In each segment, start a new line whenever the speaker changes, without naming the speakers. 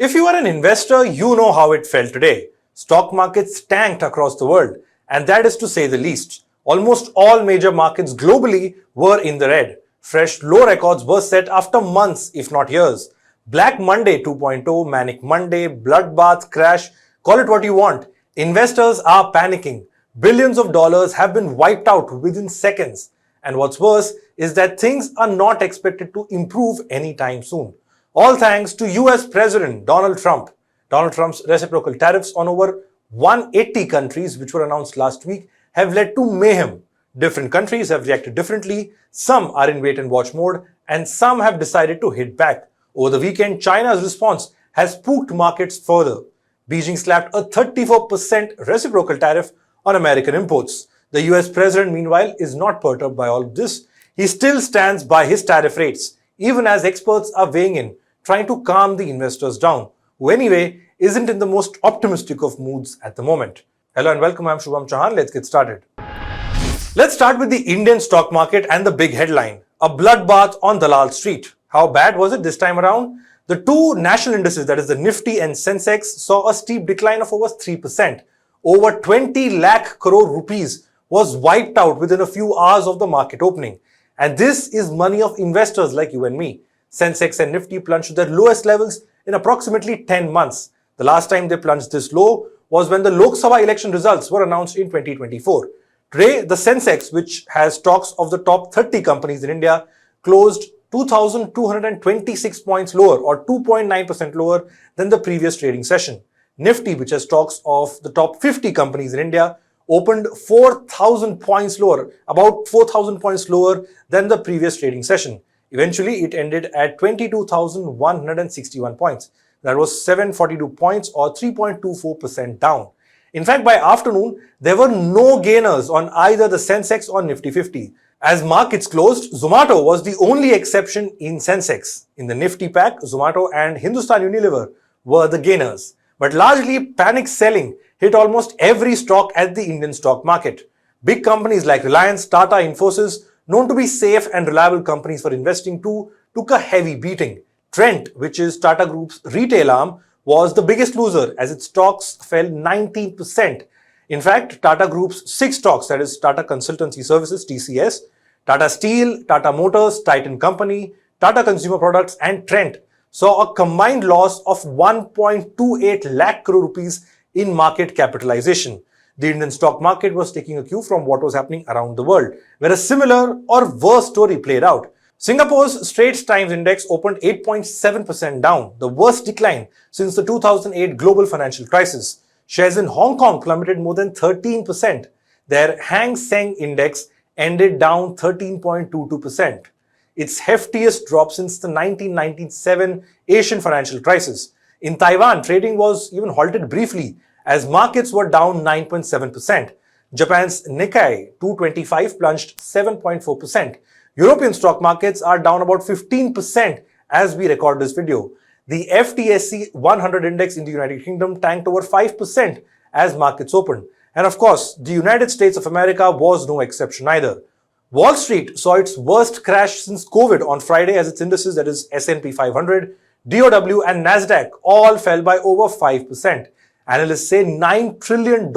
If you are an investor, you know how it felt today. Stock markets tanked across the world, and that is to say the least. Almost all major markets globally were in the red. Fresh low records were set after months, if not years. Black Monday 2.0, Manic Monday, Bloodbath, Crash, call it what you want. Investors are panicking. Billions of dollars have been wiped out within seconds. And what's worse is that things are not expected to improve anytime soon. All thanks to US President Donald Trump. Donald Trump's reciprocal tariffs on over 180 countries, which were announced last week, have led to mayhem. Different countries have reacted differently. Some are in wait and watch mode, and some have decided to hit back. Over the weekend, China's response has spooked markets further. Beijing slapped a 34% reciprocal tariff on American imports. The US president, meanwhile, is not perturbed by all of this. He still stands by his tariff rates, even as experts are weighing in, trying to calm the investors down, who anyway isn't in the most optimistic of moods at the moment. Hello and welcome, I'm Shubham Chauhan. Let's get started. Let's start with the Indian stock market and the big headline, a bloodbath on Dalal Street. How bad was it this time around? The two national indices, that is the Nifty and Sensex, saw a steep decline of over 3%. Over 20 lakh crore rupees was wiped out within a few hours of the market opening. And this is money of investors like you and me. Sensex and Nifty plunged to their lowest levels in approximately 10 months. The last time they plunged this low was when the Lok Sabha election results were announced in 2024. Today, the Sensex, which has stocks of the top 30 companies in India, closed 2,226 points lower or 2.9% lower than the previous trading session. Nifty, which has stocks of the top 50 companies in India, opened 4,000 points lower, about 4,000 points lower than the previous trading session. Eventually, it ended at 22,161 points. That was 742 points or 3.24% down. In fact, by afternoon, there were no gainers on either the Sensex or Nifty 50. As markets closed, Zomato was the only exception in Sensex. In the Nifty pack, Zomato and Hindustan Unilever were the gainers. But largely, panic selling hit almost every stock at the Indian stock market. Big companies like Reliance, Tata, Infosys, known to be safe and reliable companies for investing too, took a heavy beating. Trent, which is Tata Group's retail arm, was the biggest loser as its stocks fell 19%. In fact, Tata Group's 6 stocks, that is Tata Consultancy Services, TCS, Tata Steel, Tata Motors, Titan Company, Tata Consumer Products and Trent, saw a combined loss of 1.28 lakh crore rupees in market capitalization. The Indian stock market was taking a cue from what was happening around the world, where a similar or worse story played out. Singapore's Straits Times Index opened 8.7% down, the worst decline since the 2008 global financial crisis. Shares in Hong Kong plummeted more than 13%. Their Hang Seng Index ended down 13.22%. Its heftiest drop since the 1997 Asian financial crisis. In Taiwan, trading was even halted briefly as markets were down 9.7%. Japan's Nikkei 225 plunged 7.4%. European stock markets are down about 15% as we record this video. The FTSE 100 index in the United Kingdom tanked over 5% as markets opened. And of course, the United States of America was no exception either. Wall Street saw its worst crash since COVID on Friday as its indices, that is S&P 500, DOW and Nasdaq, all fell by over 5%. Analysts say $9 trillion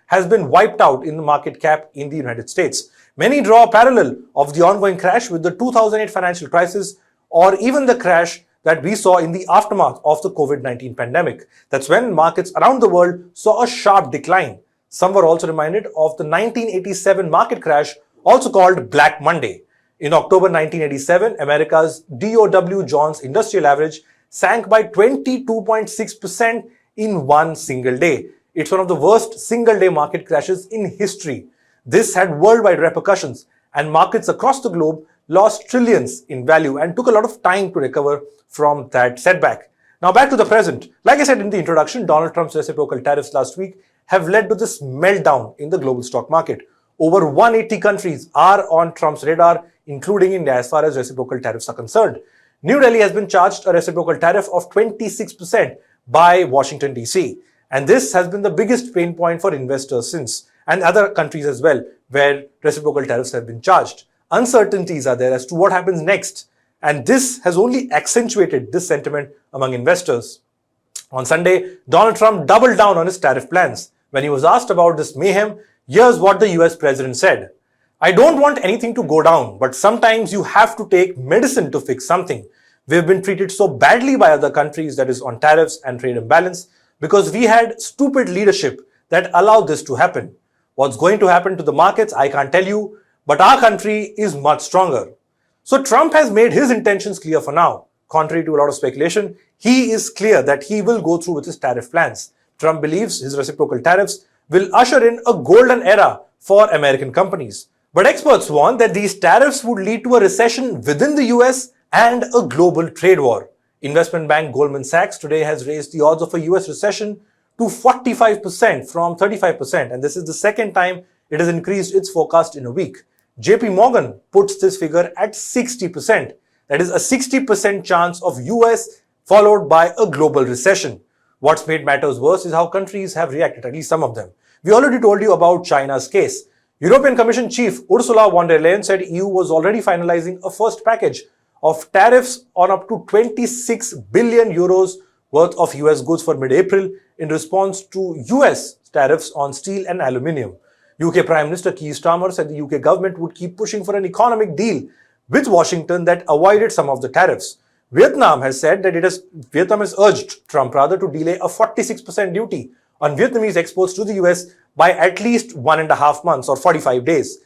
has been wiped out in the market cap in the United States. Many draw a parallel of the ongoing crash with the 2008 financial crisis or even the crash that we saw in the aftermath of the COVID-19 pandemic. That's when markets around the world saw a sharp decline. Some were also reminded of the 1987 market crash, also called Black Monday. In October 1987, America's DOW Jones Industrial Average sank by 22.6% in one single day. It's one of the worst single-day market crashes in history. This had worldwide repercussions, and markets across the globe lost trillions in value and took a lot of time to recover from that setback. Now back to the present. Like I said in the introduction, Donald Trump's reciprocal tariffs last week have led to this meltdown in the global stock market. Over 180 countries are on Trump's radar, including India as far as reciprocal tariffs are concerned. New Delhi has been charged a reciprocal tariff of 26% by Washington, D.C. And this has been the biggest pain point for investors since, and other countries as well, where reciprocal tariffs have been charged. Uncertainties are there as to what happens next, and this has only accentuated this sentiment among investors. On Sunday, Donald Trump doubled down on his tariff plans. When he was asked about this mayhem, here's what the US president said. I don't want anything to go down, but sometimes you have to take medicine to fix something. We've been treated so badly by other countries, that is on tariffs and trade imbalance, because we had stupid leadership that allowed this to happen. What's going to happen to the markets, I can't tell you, but our country is much stronger. So Trump has made his intentions clear for now. Contrary to a lot of speculation, he is clear that he will go through with his tariff plans. Trump believes his reciprocal tariffs will usher in a golden era for American companies. But experts warn that these tariffs would lead to a recession within the US and a global trade war. Investment bank Goldman Sachs today has raised the odds of a US recession to 45% from 35%, and this is the second time it has increased its forecast in a week. JP Morgan puts this figure at 60%. That is a 60% chance of US followed by a global recession. What's made matters worse is how countries have reacted, at least some of them. We already told you about China's case. European Commission Chief Ursula von der Leyen said EU was already finalizing a first package of tariffs on up to 26 billion euros worth of US goods for mid-April in response to US tariffs on steel and aluminium. UK Prime Minister Keir Starmer said the UK government would keep pushing for an economic deal with Washington that avoided some of the tariffs. Vietnam has urged Trump to delay a 46% duty on Vietnamese exports to the US by at least 1.5 months or 45 days.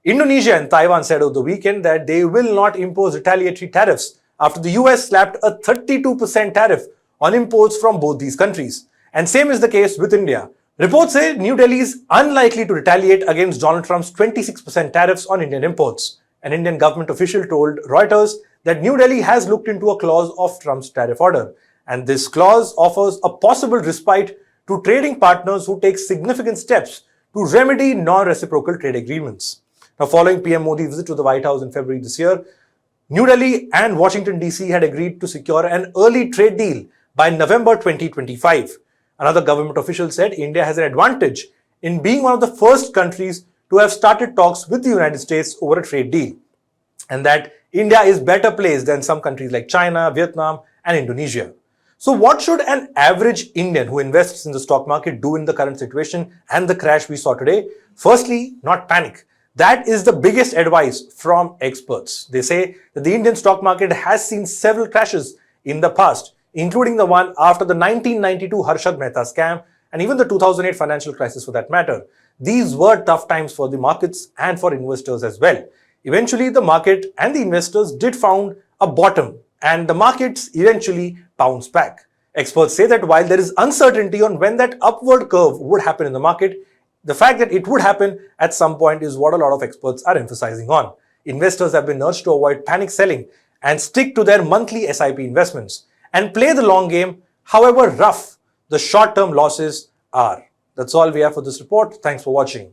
Indonesia and Taiwan said over the weekend that they will not impose retaliatory tariffs after the US slapped a 32% tariff on imports from both these countries. And same is the case with India. Reports say New Delhi is unlikely to retaliate against Donald Trump's 26% tariffs on Indian imports. An Indian government official told Reuters that New Delhi has looked into a clause of Trump's tariff order, and this clause offers a possible respite to trading partners who take significant steps to remedy non-reciprocal trade agreements. Now, following PM Modi's visit to the White House in February this year, New Delhi and Washington DC had agreed to secure an early trade deal by November 2025. Another government official said India has an advantage in being one of the first countries to have started talks with the United States over a trade deal, and that India is better placed than some countries like China, Vietnam, and Indonesia. So what should an average Indian who invests in the stock market do in the current situation and the crash we saw today? Firstly, not panic. That is the biggest advice from experts. They say that the Indian stock market has seen several crashes in the past, including the one after the 1992 Harshad Mehta scam and even the 2008 financial crisis for that matter. These were tough times for the markets and for investors as well. Eventually, the market and the investors did found a bottom, and the markets eventually bounced back. Experts say that while there is uncertainty on when that upward curve would happen in the market, the fact that it would happen at some point is what a lot of experts are emphasizing on. Investors have been urged to avoid panic selling and stick to their monthly SIP investments and play the long game, however rough the short-term losses are. That's all we have for this report. Thanks for watching.